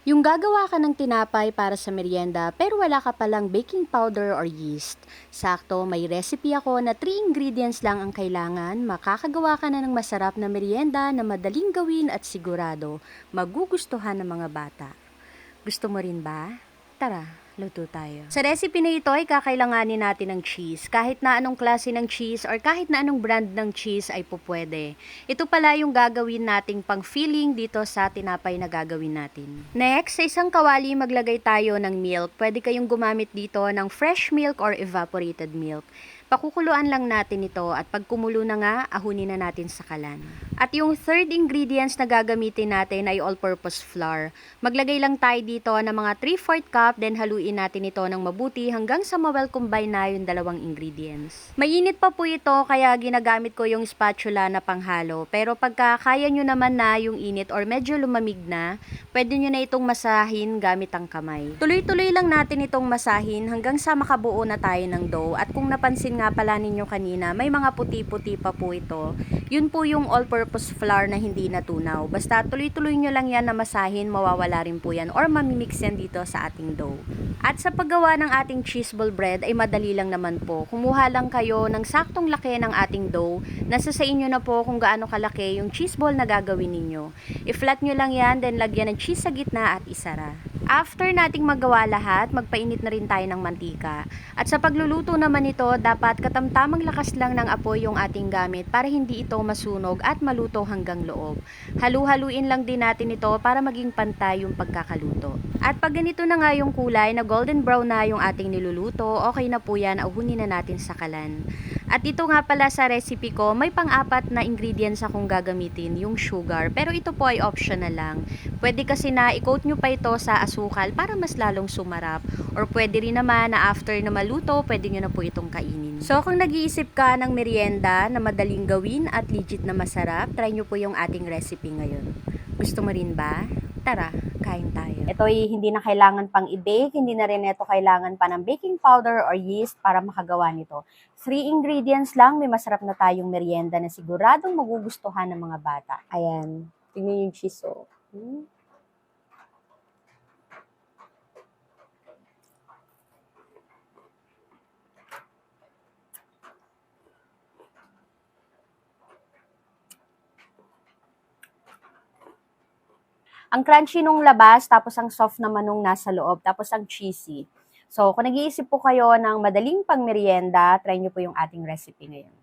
Yung gagawa ka ng tinapay para sa merienda pero wala ka palang baking powder or yeast. Sakto, may recipe ako na 3 ingredients lang ang kailangan, makakagawa ka na ng masarap na merienda na madaling gawin at sigurado magugustuhan ng mga bata. Gusto mo rin ba? Tara, luto tayo. Sa recipe na ito ay kakailanganin natin ng cheese. Kahit na anong klase ng cheese or kahit na anong brand ng cheese ay pupwede. Ito pala yung gagawin nating pang filling dito sa tinapay na gagawin natin. Next, sa isang kawali maglagay tayo ng milk. Pwede kayong gumamit dito ng fresh milk or evaporated milk. Pakukuluan lang natin ito at pag kumulo na nga, ahunin na natin sa kalan. At yung third ingredients na gagamitin natin ay all-purpose flour. Maglagay lang tayo dito ng mga 3/4 cup, then haluin natin ito ng mabuti hanggang sa ma-well combine na yung dalawang ingredients. Mainit pa po ito kaya ginagamit ko yung spatula na panghalo. Pero pagka kaya nyo naman na yung init or medyo lumamig na, pwede nyo na itong masahin gamit ang kamay. Tuloy-tuloy lang natin itong masahin hanggang sa makabuo na tayo ng dough. At kung napansin nga pala ninyo kanina, may mga puti-puti pa po ito. Yun po yung all-purpose flour na hindi natunaw. Basta tuloy-tuloy nyo lang yan na masahin, mawawala rin po yan or mamimix yan dito sa ating dough. At sa paggawa ng ating cheese ball bread ay madali lang naman po. Kumuha lang kayo ng saktong laki ng ating dough. Nasa sa inyo na po kung gaano kalaki yung cheese ball na gagawin ninyo. I-flat nyo lang yan, then lagyan ng cheese sa gitna at isara. After nating magawa lahat, magpainit na rin tayo ng mantika. At sa pagluluto naman ito, dapat katamtamang lakas lang ng apoy yung ating gamit para hindi ito masunog at maluto hanggang loob. Halu-haluin lang din natin ito para maging pantay yung pagkakaluto. At pag ganito na nga yung kulay na golden brown na yung ating niluluto, okay na po yan, ahunin na natin sa kalan. At ito nga pala sa recipe ko, may pang-apat na ingredients akong gagamitin, yung sugar. Pero ito po ay optional lang. Pwede kasi na i-coat nyo pa ito sa asukal para mas lalong sumarap. Or pwede rin naman na after na maluto, pwede nyo na po itong kainin. So kung nag-iisip ka ng merienda na madaling gawin at legit na masarap, try nyo po yung ating recipe ngayon. Gusto mo rin ba? Tara, kain tayo. Ito ay hindi na kailangan pang i-bake, hindi na rin ito kailangan pa ng baking powder or yeast para makagawa nito. 3 ingredients lang, may masarap na tayong merienda na siguradong magugustuhan ng mga bata. Ayan, tingnan yung cheese oh. Ang crunchy nung labas, tapos ang soft naman nung nasa loob, tapos ang cheesy. So, kung nag-iisip po kayo ng madaling pang merienda, try nyo po yung ating recipe ngayon.